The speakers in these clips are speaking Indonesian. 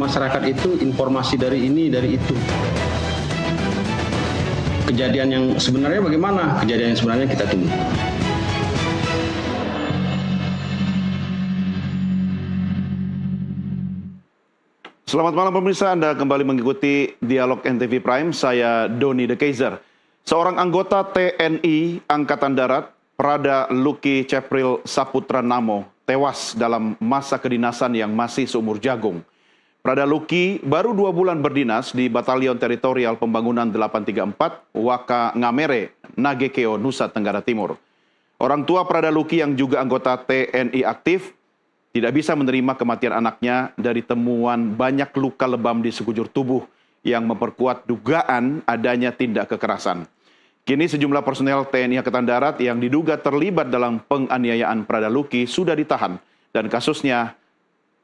masyarakat itu informasi dari ini, dari itu. Kejadian yang sebenarnya bagaimana? Kejadian yang sebenarnya kita tunggu. Selamat malam pemirsa, Anda kembali mengikuti Dialog NTV Prime, saya Doni De Keizer. Seorang anggota TNI Angkatan Darat, Prada Luki Cepril Saputra Namo, tewas dalam masa kedinasan yang masih seumur jagung. Prada Luki baru 2 bulan berdinas di Batalion Teritorial Pembangunan 834, Waka Ngamere, Nagekeo, Nusa Tenggara Timur. Orang tua Prada Luki yang juga anggota TNI aktif, tidak bisa menerima kematian anaknya dari temuan banyak luka lebam di sekujur tubuh yang memperkuat dugaan adanya tindak kekerasan. Kini sejumlah personel TNI Angkatan Darat yang diduga terlibat dalam penganiayaan Prada Luki sudah ditahan dan kasusnya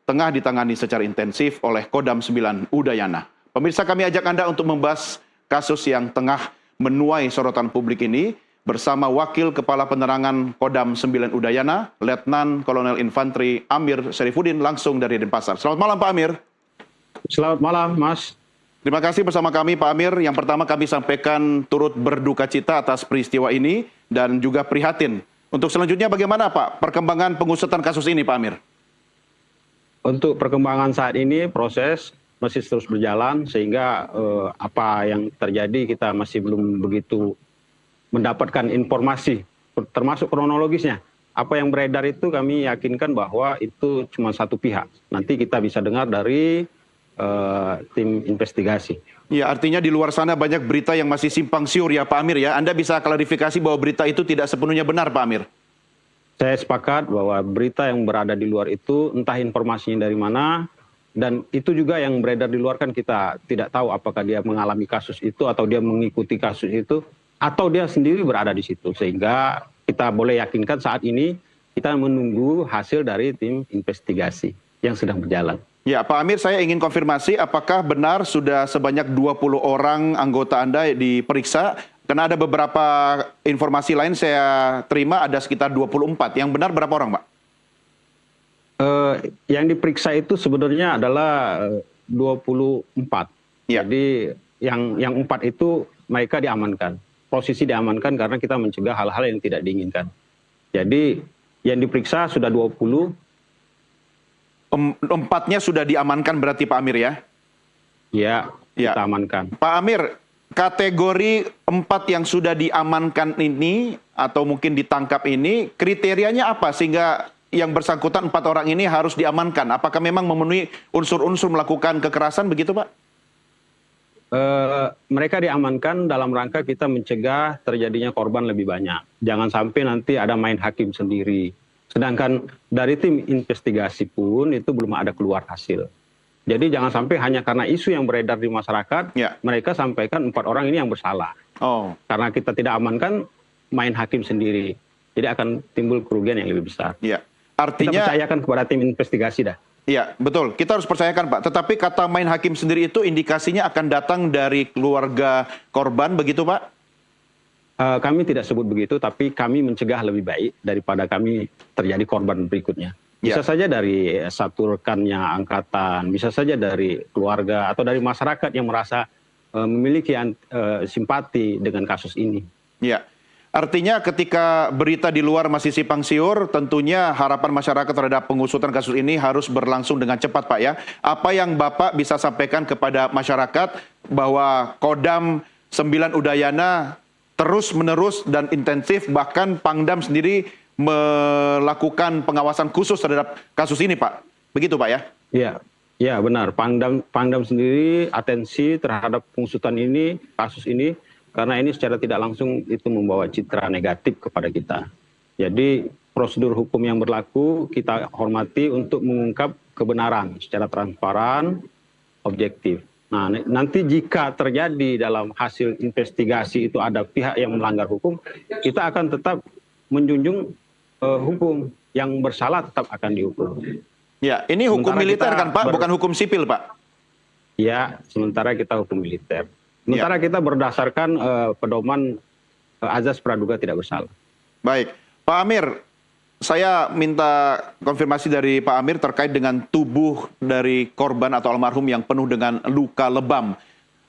tengah ditangani secara intensif oleh Kodam 9 Udayana. Pemirsa, kami ajak Anda untuk membahas kasus yang tengah menuai sorotan publik ini bersama Wakil Kepala Penerangan Kodam 9 Udayana, Letnan Kolonel Infanteri Amir Syarifuddin langsung dari Denpasar. Selamat malam Pak Amir. Selamat malam, Mas. Terima kasih bersama kami Pak Amir. Yang pertama kami sampaikan turut berduka cita atas peristiwa ini dan juga prihatin. Untuk selanjutnya bagaimana Pak perkembangan pengusutan kasus ini Pak Amir? Untuk perkembangan saat ini proses masih terus berjalan sehingga apa yang terjadi kita masih belum begitu mendapatkan informasi, termasuk kronologisnya. Apa yang beredar itu kami yakinkan bahwa itu cuma satu pihak. Nanti kita bisa dengar dari tim investigasi. Ya, artinya di luar sana banyak berita yang masih simpang siur ya Pak Amir ya. Anda bisa klarifikasi bahwa berita itu tidak sepenuhnya benar Pak Amir? Saya sepakat bahwa berita yang berada di luar itu entah informasinya dari mana, dan itu juga yang beredar di luar kan kita tidak tahu apakah dia mengalami kasus itu atau dia mengikuti kasus itu, atau dia sendiri berada di situ. Sehingga kita boleh yakinkan saat ini kita menunggu hasil dari tim investigasi yang sedang berjalan. Ya Pak Amir, saya ingin konfirmasi apakah benar sudah sebanyak 20 orang anggota Anda diperiksa? Karena ada beberapa informasi lain saya terima ada sekitar 24. Yang benar berapa orang Pak? Yang diperiksa itu sebenarnya adalah 24. Ya. Jadi yang 4 itu mereka diamankan. Posisi diamankan karena kita mencegah hal-hal yang tidak diinginkan. Jadi yang diperiksa sudah 20. 4-nya sudah diamankan berarti Pak Amir ya? Ya, kita amankan. Pak Amir, kategori 4 yang sudah diamankan ini atau mungkin ditangkap ini, kriterianya apa sehingga yang bersangkutan 4 orang ini harus diamankan? Apakah memang memenuhi unsur-unsur melakukan kekerasan begitu Pak? Mereka diamankan dalam rangka kita mencegah terjadinya korban lebih banyak. Jangan sampai nanti ada main hakim sendiri. Sedangkan dari tim investigasi pun itu belum ada keluar hasil. Jadi jangan sampai hanya karena isu yang beredar di masyarakat, mereka sampaikan 4 orang ini yang bersalah. Karena kita tidak amankan, main hakim sendiri. Jadi akan timbul kerugian yang lebih besar. Artinya kita percayakan kepada tim investigasi dah. Iya, betul. Kita harus percayakan Pak. Tetapi kata main hakim sendiri itu indikasinya akan datang dari keluarga korban, begitu Pak? Kami tidak sebut begitu, tapi kami mencegah lebih baik daripada kami terjadi korban berikutnya. Bisa saja dari satu rekannya angkatan, bisa saja dari keluarga atau dari masyarakat yang merasa memiliki simpati dengan kasus ini. Ya. Artinya ketika berita di luar masih simpang siur, tentunya harapan masyarakat terhadap pengusutan kasus ini harus berlangsung dengan cepat Pak ya. Apa yang Bapak bisa sampaikan kepada masyarakat bahwa Kodam 9 Udayana terus-menerus dan intensif, bahkan Pangdam sendiri melakukan pengawasan khusus terhadap kasus ini Pak. Begitu Pak ya? Iya benar. Pangdam sendiri atensi terhadap pengusutan ini, kasus ini, karena ini secara tidak langsung itu membawa citra negatif kepada kita. Jadi prosedur hukum yang berlaku kita hormati untuk mengungkap kebenaran secara transparan, objektif. Nah, nanti jika terjadi dalam hasil investigasi itu ada pihak yang melanggar hukum, kita akan tetap menjunjung hukum, yang bersalah tetap akan dihukum. Ya, ini hukum militer kan Pak, bukan hukum sipil Pak? Ya, sementara kita hukum militer. Sementara kita berdasarkan pedoman azas praduga tidak bersalah. Baik, Pak Amir, saya minta konfirmasi dari Pak Amir terkait dengan tubuh dari korban atau almarhum yang penuh dengan luka lebam.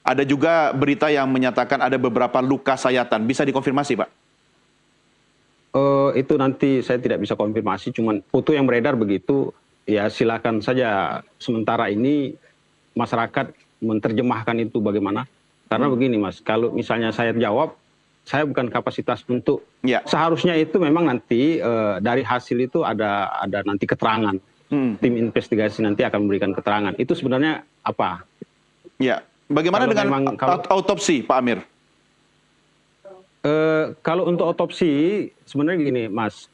Ada juga berita yang menyatakan ada beberapa luka sayatan. Bisa dikonfirmasi, Pak? Itu nanti saya tidak bisa konfirmasi, cuman foto yang beredar begitu, ya silakan saja sementara ini masyarakat menerjemahkan itu bagaimana. Karena begini Mas, kalau misalnya saya jawab, saya bukan kapasitas untuk, seharusnya itu memang nanti dari hasil itu ada nanti keterangan. Tim investigasi nanti akan memberikan keterangan. Itu sebenarnya apa? Ya, bagaimana Kalau dengan memang, autopsi, Pak Amir? Kalau untuk otopsi, sebenarnya gini Mas,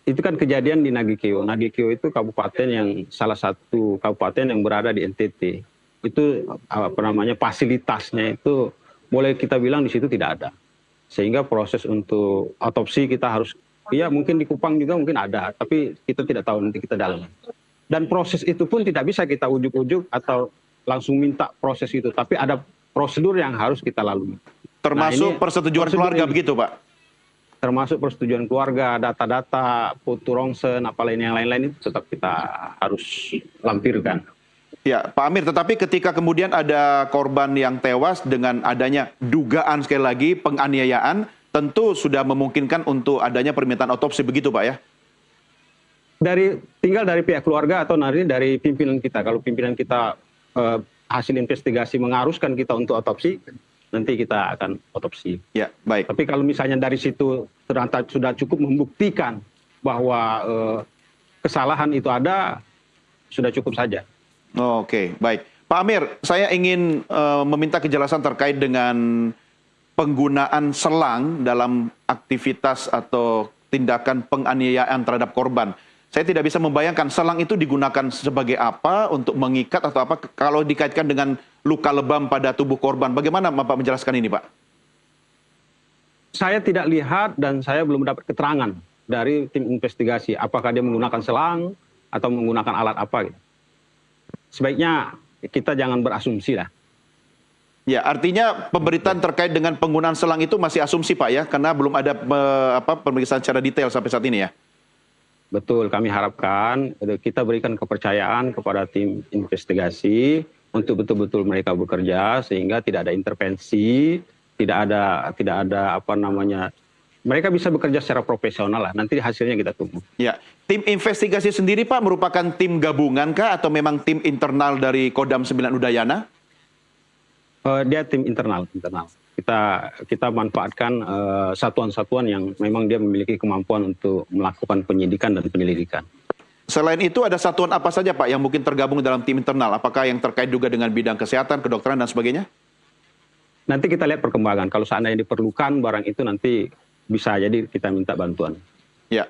itu kan kejadian di Nagikeo. Nagikeo itu kabupaten yang salah satu kabupaten yang berada di NTT. Itu apa namanya, fasilitasnya itu boleh kita bilang di situ tidak ada. Sehingga proses untuk otopsi kita harus, ya mungkin di Kupang juga mungkin ada, tapi kita tidak tahu, nanti kita dalam. Dan proses itu pun tidak bisa kita ujuk-ujuk atau langsung minta proses itu, tapi ada prosedur yang harus kita lalui. Termasuk persetujuan keluarga begitu, Pak? Termasuk persetujuan keluarga, data-data, foto rongsen, yang lain-lain itu tetap kita harus lampirkan. Ya, Pak Amir, tetapi ketika kemudian ada korban yang tewas dengan adanya dugaan sekali lagi penganiayaan, tentu sudah memungkinkan untuk adanya permintaan otopsi begitu, Pak ya? Tinggal dari pihak keluarga atau dari pimpinan kita. Kalau pimpinan kita hasil investigasi mengharuskan kita untuk otopsi, nanti kita akan otopsi. Ya, baik. Tapi kalau misalnya dari situ ternyata sudah cukup membuktikan bahwa kesalahan itu ada, sudah cukup saja. Oke, baik. Pak Amir, saya ingin meminta kejelasan terkait dengan penggunaan selang dalam aktivitas atau tindakan penganiayaan terhadap korban. Saya tidak bisa membayangkan selang itu digunakan sebagai apa, untuk mengikat atau apa, kalau dikaitkan dengan luka lebam pada tubuh korban. Bagaimana Bapak menjelaskan ini, Pak? Saya tidak lihat dan saya belum dapat keterangan dari tim investigasi. Apakah dia menggunakan selang atau menggunakan alat apa gitu. Sebaiknya kita jangan berasumsi lah. Ya, artinya pemberitaan terkait dengan penggunaan selang itu masih asumsi, Pak ya, karena belum ada pemeriksaan secara detail sampai saat ini ya. Betul, kami harapkan kita berikan kepercayaan kepada tim investigasi untuk betul-betul mereka bekerja sehingga tidak ada intervensi, tidak ada apa namanya, mereka bisa bekerja secara profesional lah. Nanti hasilnya kita tunggu. Ya, tim investigasi sendiri Pak merupakan tim gabungan kah atau memang tim internal dari Kodam 9 Udayana? Dia tim internal. Kita manfaatkan satuan-satuan yang memang dia memiliki kemampuan untuk melakukan penyidikan dan penyelidikan. Selain itu ada satuan apa saja Pak yang mungkin tergabung dalam tim internal? Apakah yang terkait juga dengan bidang kesehatan, kedokteran dan sebagainya? Nanti kita lihat perkembangan. Kalau seandainya diperlukan barang itu nanti bisa jadi kita minta bantuan. Ya,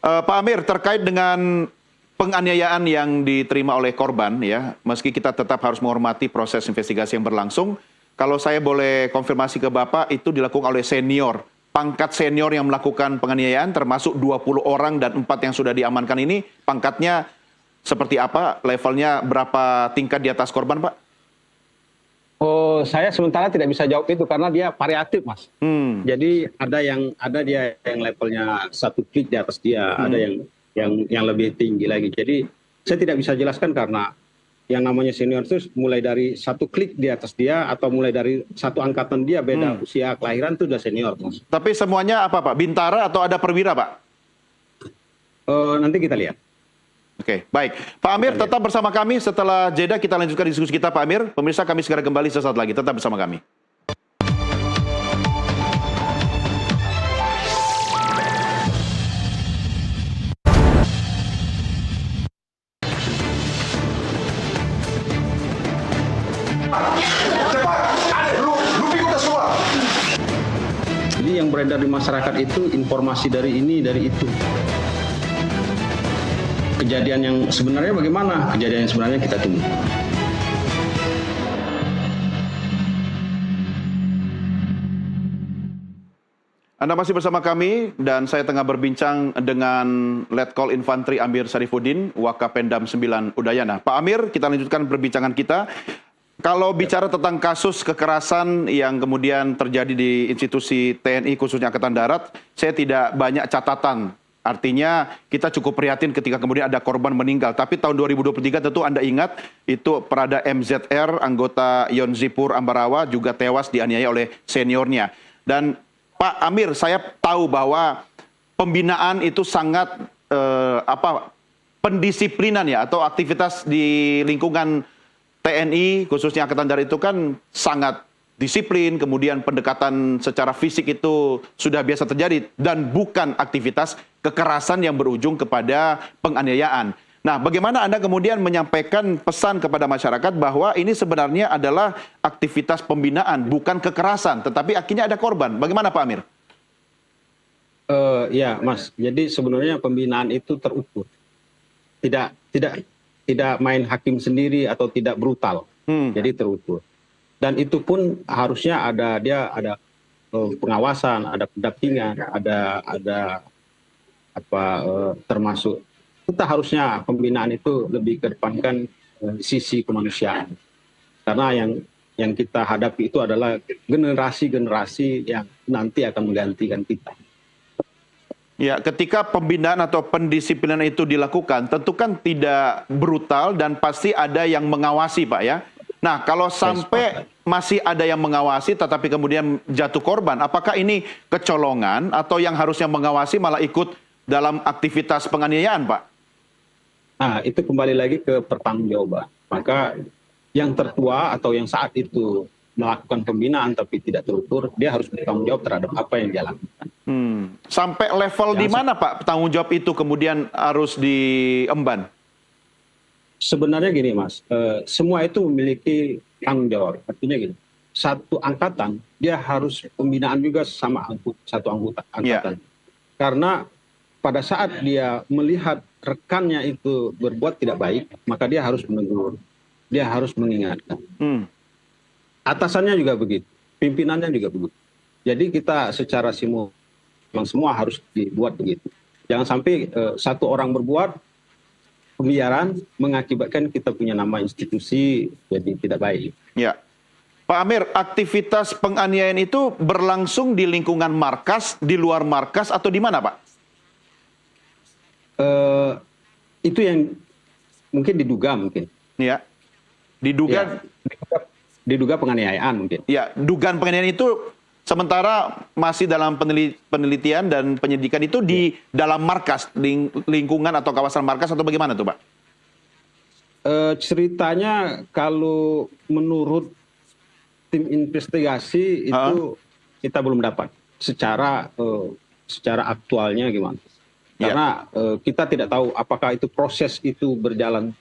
Pak Amir, terkait dengan penganiayaan yang diterima oleh korban ya, meski kita tetap harus menghormati proses investigasi yang berlangsung. Kalau saya boleh konfirmasi ke Bapak, itu dilakukan oleh senior, pangkat senior yang melakukan penganiayaan, termasuk 20 orang dan 4 yang sudah diamankan ini, pangkatnya seperti apa, levelnya berapa tingkat di atas korban, Pak? Oh, saya sementara tidak bisa jawab itu karena dia variatif, Mas. Jadi ada dia yang levelnya 1 klik di atas dia, ada yang lebih tinggi lagi. Jadi saya tidak bisa jelaskan karena yang namanya senior itu mulai dari 1 klik di atas dia atau mulai dari 1 angkatan dia, beda usia kelahiran itu sudah senior, Mas. Tapi semuanya apa Pak? Bintara atau ada perwira Pak? Nanti kita lihat. Oke, baik. Pak Amir tetap bersama kami, setelah jeda kita lanjutkan diskusi kita Pak Amir. Pemirsa, kami segera kembali sesaat lagi, tetap bersama kami. Jadi yang beredar di masyarakat itu informasi dari ini, dari itu. Kejadian yang sebenarnya bagaimana? Kejadian yang sebenarnya kita tunggu. Anda masih bersama kami dan saya tengah berbincang dengan Letkol Infantri Amir Sarifuddin, Wakapendam 9 Udayana. Pak Amir, kita lanjutkan perbincangan kita. Kalau bicara tentang kasus kekerasan yang kemudian terjadi di institusi TNI khususnya Angkatan Darat, saya tidak banyak catatan Artinya kita cukup prihatin ketika kemudian ada korban meninggal. Tapi tahun 2023 tentu Anda ingat itu Prada MZR, anggota Yonzipur Ambarawa juga tewas dianiaya oleh seniornya. Dan Pak Amir, saya tahu bahwa pembinaan itu sangat pendisiplinan ya, atau aktivitas di lingkungan TNI khususnya Angkatan Darat itu kan sangat disiplin, kemudian pendekatan secara fisik itu sudah biasa terjadi dan bukan aktivitas kekerasan yang berujung kepada penganiayaan. Nah, bagaimana Anda kemudian menyampaikan pesan kepada masyarakat bahwa ini sebenarnya adalah aktivitas pembinaan, bukan kekerasan, tetapi akhirnya ada korban. Bagaimana Pak Amir? Ya, Mas. Jadi sebenarnya pembinaan itu terukur. Tidak main hakim sendiri atau tidak brutal. Jadi terukur. Dan itu pun harusnya ada pengawasan, ada pendampingan, ada termasuk kita harusnya pembinaan itu lebih kedepankan sisi kemanusiaan. Karena yang kita hadapi itu adalah generasi-generasi yang nanti akan menggantikan kita. Ya, ketika pembinaan atau pendisiplinan itu dilakukan, tentu kan tidak brutal dan pasti ada yang mengawasi, Pak ya. Nah, kalau sampai masih ada yang mengawasi tetapi kemudian jatuh korban, apakah ini kecolongan atau yang harusnya mengawasi malah ikut dalam aktivitas penganiayaan, Pak? Nah, itu kembali lagi ke pertanggungjawaban. Maka yang tertua atau yang saat itu melakukan pembinaan tapi tidak terukur, dia harus bertanggung jawab terhadap apa yang dia lakukan. Sampai level di mana Pak tanggung jawab itu kemudian harus diemban? Sebenarnya gini Mas, semua itu memiliki tanggung jawab. Artinya gini, satu angkatan dia harus pembinaan juga sama satu anggota angkatan. Karena pada saat dia melihat rekannya itu berbuat tidak baik, maka dia harus menegur, dia harus mengingatkan. Atasannya juga begitu, pimpinannya juga begitu. Jadi kita secara simultan semua harus dibuat begitu. Jangan sampai satu orang berbuat pembiaran mengakibatkan kita punya nama institusi jadi tidak baik. Ya, Pak Amir, aktivitas penganiayaan itu berlangsung di lingkungan markas, di luar markas atau di mana, Pak? Itu yang mungkin diduga mungkin. Ya, diduga penganiayaan mungkin. Ya, dugaan penganiayaan itu sementara masih dalam penelitian dan penyidikan itu di dalam markas, lingkungan atau kawasan markas atau bagaimana tuh Pak? Ceritanya kalau menurut tim investigasi itu kita belum dapat secara aktualnya gimana. Karena kita tidak tahu apakah itu proses itu berjalan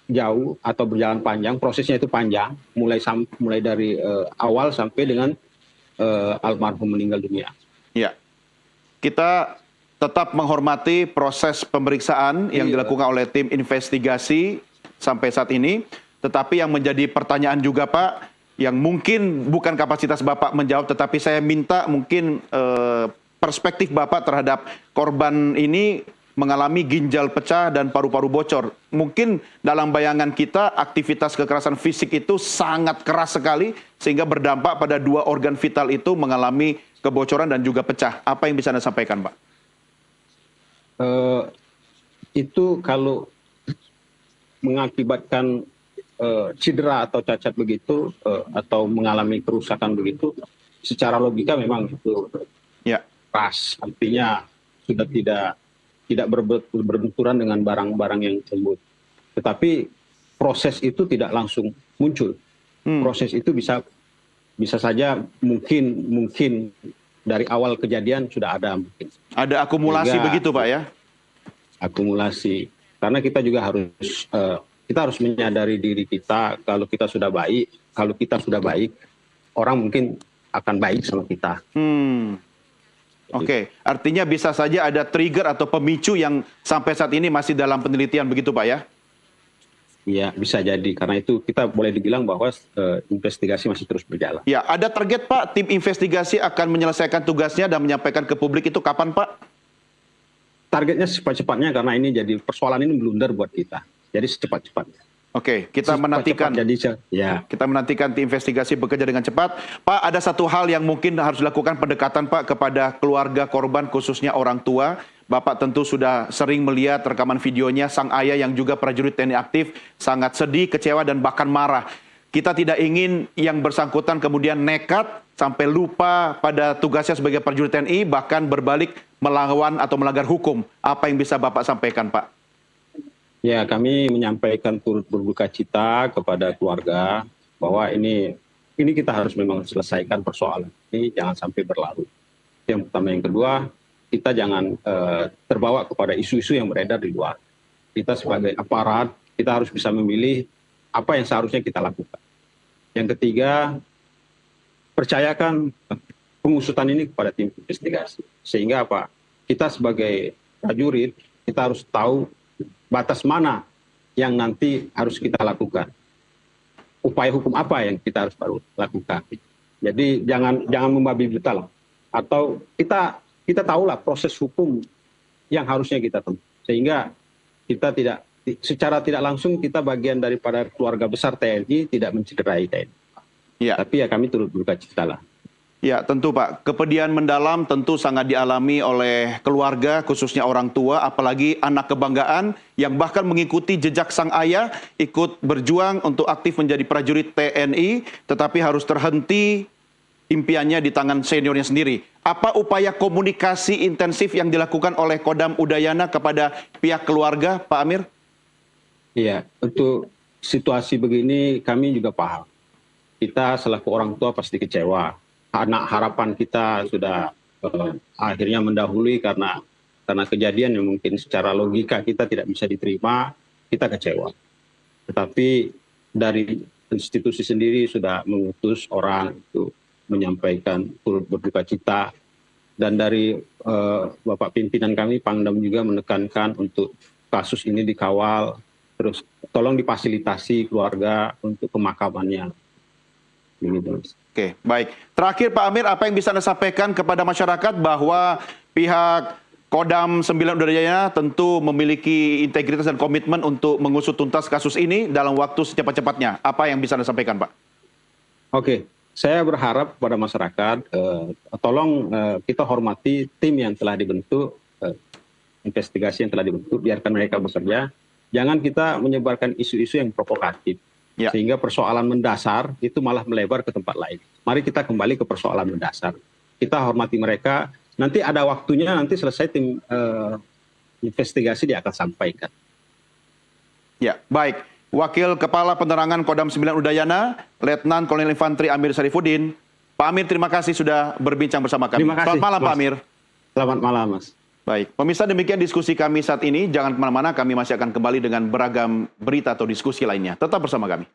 jauh atau berjalan panjang, prosesnya itu panjang, mulai dari awal sampai dengan almarhum meninggal dunia. Ya, kita tetap menghormati proses pemeriksaan yang dilakukan oleh tim investigasi sampai saat ini. Tetapi yang menjadi pertanyaan juga Pak, yang mungkin bukan kapasitas Bapak menjawab, tetapi saya minta mungkin perspektif Bapak terhadap korban ini mengalami ginjal pecah dan paru-paru bocor. Mungkin dalam bayangan kita aktivitas kekerasan fisik itu sangat keras sekali sehingga berdampak pada dua organ vital itu mengalami kebocoran dan juga pecah. Apa yang bisa Anda sampaikan, Pak? Itu kalau mengakibatkan cedera atau cacat begitu atau mengalami kerusakan begitu, secara logika memang itu keras. Artinya sudah tidak berbenturan dengan barang-barang yang tersebut. Tetapi proses itu tidak langsung muncul. Proses itu bisa saja mungkin dari awal kejadian sudah ada mungkin. Ada akumulasi begitu Pak ya? Akumulasi. Karena kita juga harus menyadari diri kita kalau kita sudah baik, orang mungkin akan baik sama kita. Oke, artinya bisa saja ada trigger atau pemicu yang sampai saat ini masih dalam penelitian begitu Pak ya? Iya, bisa jadi. Karena itu kita boleh dibilang bahwa investigasi masih terus berjalan. Ya, ada target Pak, tim investigasi akan menyelesaikan tugasnya dan menyampaikan ke publik itu kapan Pak? Targetnya secepat-cepatnya karena ini jadi persoalan ini blunder buat kita. Jadi secepat-cepatnya. Oke, kita menantikan. Kita menantikan tim investigasi bekerja dengan cepat. Pak, ada satu hal yang mungkin harus dilakukan pendekatan Pak kepada keluarga korban khususnya orang tua. Bapak tentu sudah sering melihat rekaman videonya sang ayah yang juga prajurit TNI aktif, sangat sedih, kecewa, dan bahkan marah. Kita tidak ingin yang bersangkutan kemudian nekat sampai lupa pada tugasnya sebagai prajurit TNI, bahkan berbalik melawan atau melanggar hukum. Apa yang bisa Bapak sampaikan, Pak? Ya, kami menyampaikan turut berduka cita kepada keluarga bahwa ini kita harus memang selesaikan persoalan ini, jangan sampai berlarut. Yang pertama, yang kedua, kita jangan terbawa kepada isu-isu yang beredar di luar. Kita sebagai aparat, kita harus bisa memilih apa yang seharusnya kita lakukan. Yang ketiga, percayakan pengusutan ini kepada tim investigasi. Sehingga apa? Kita sebagai prajurit, kita harus tahu batas mana yang nanti harus kita lakukan. Upaya hukum apa yang kita harus lakukan. Jadi jangan membabi buta lah. Atau kita tahulah proses hukum yang harusnya kita tempuh. Sehingga kita secara tidak langsung kita bagian daripada keluarga besar TNI, tidak mencederai TNI. Ya. Tapi ya kami turut berduka cita lah. Ya, tentu Pak, kepedihan mendalam tentu sangat dialami oleh keluarga, khususnya orang tua, apalagi anak kebanggaan yang bahkan mengikuti jejak sang ayah, ikut berjuang untuk aktif menjadi prajurit TNI, tetapi harus terhenti impiannya di tangan seniornya sendiri. Apa upaya komunikasi intensif yang dilakukan oleh Kodam Udayana kepada pihak keluarga, Pak Amir? Iya, untuk situasi begini kami juga paham. Kita selaku orang tua pasti kecewa. Anak harapan kita sudah akhirnya mendahului karena kejadian yang mungkin secara logika kita tidak bisa diterima, kita kecewa. Tetapi dari institusi sendiri sudah mengutus orang untuk menyampaikan turut berduka cita, dan dari Bapak pimpinan kami Pangdam juga menekankan untuk kasus ini dikawal, terus tolong difasilitasi keluarga untuk pemakamannya. Oke, baik. Terakhir Pak Amir, apa yang bisa Anda sampaikan kepada masyarakat bahwa pihak Kodam 9 Udayana tentu memiliki integritas dan komitmen untuk mengusut tuntas kasus ini dalam waktu secepat-cepatnya. Apa yang bisa Anda sampaikan, Pak? Oke, saya berharap kepada masyarakat, tolong kita hormati tim yang telah dibentuk, investigasi yang telah dibentuk, biarkan mereka bekerja. Jangan kita menyebarkan isu-isu yang provokatif. Ya. Sehingga persoalan mendasar itu malah melebar ke tempat lain. Mari kita kembali ke persoalan mendasar. Kita hormati mereka, nanti ada waktunya, nanti selesai tim investigasi dia akan sampaikan. Ya, baik. Wakil Kepala Penerangan Kodam 9 Udayana, Letnan Kolonel Infantri Amir Sarifuddin. Pak Amir, terima kasih sudah berbincang bersama kami. Terima kasih. Selamat malam, Mas. Pak Amir. Selamat malam, Mas. Baik, pemirsa, demikian diskusi kami saat ini. Jangan kemana-mana, kami masih akan kembali dengan beragam berita atau diskusi lainnya. Tetap bersama kami.